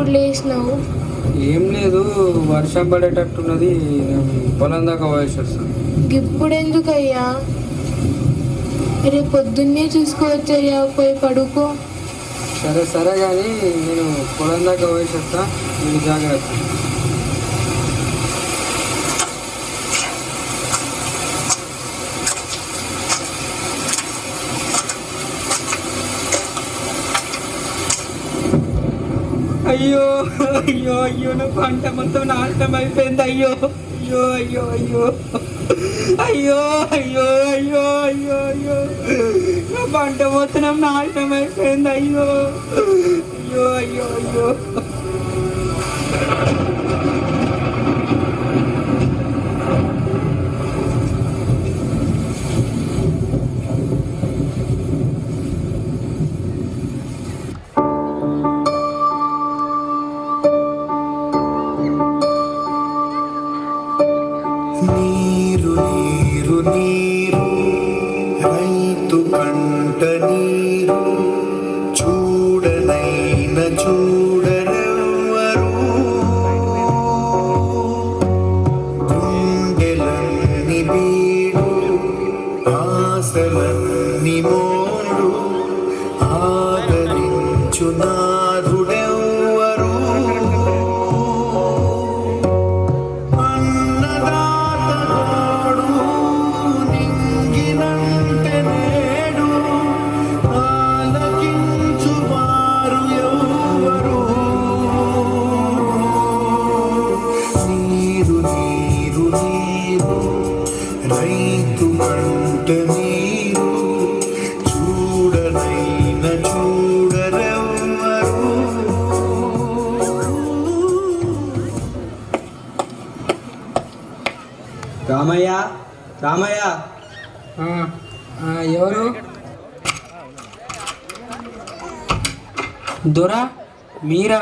ఇప్పుడు లేచినావు? ఏం లేదు, వర్షం పడేటట్టున్నది. పొలం దాకా పోయేసి వస్తాను. ఇప్పుడు ఎందుకయ్యా? రేపు పొద్దున్నే చూసుకోవచ్చయ్యా, పోయి పడుకో. సరే సరే కానీ నేను పొలం దాకా పోయేసి వస్తా, మీరు జాగ్రత్త. అయ్యో అయ్యో అయ్యో, నా పంట మొత్తం నాశనం అయిపోయింది. అయ్యో అయ్యో అయ్యో అయ్యో అయ్యో అయ్యో అయ్యో అయ్యో అయ్యో, నా పంట మొత్తం నాశనం అయిపోయింది. అయ్యో అయ్యో అయ్యో అయ్యో. నీరు నీరు నీరు రైతు కంట నీరు చూడనైన చూడరెవ్వరు గుండెలన్ని బీడు ఆశలన్ని మోడు ఆదరించు నాథుడెవ్వరు రైతు కంట నీరు చూడనైన చూడరెవ్వరు. రామయ్య రామయ్య, ఎవరు? దొరా మీరా?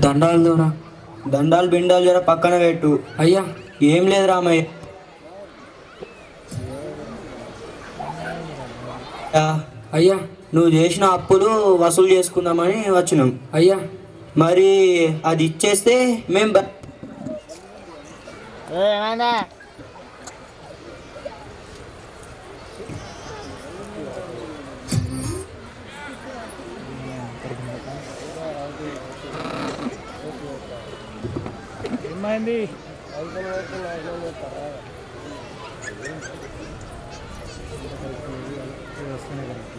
దండాలు దొరా. దండాలు బిండాలు జర పక్కన పెట్టు. అయ్యా ఏం లేదు రామయ్య, అయ్యా నువ్వు చేసిన అప్పులు వసూలు చేసుకుందామని వచ్చినాం. అయ్యా మరి అది ఇచ్చేస్తే మేము ఏమైంది? వస్తున్నాయి కదా.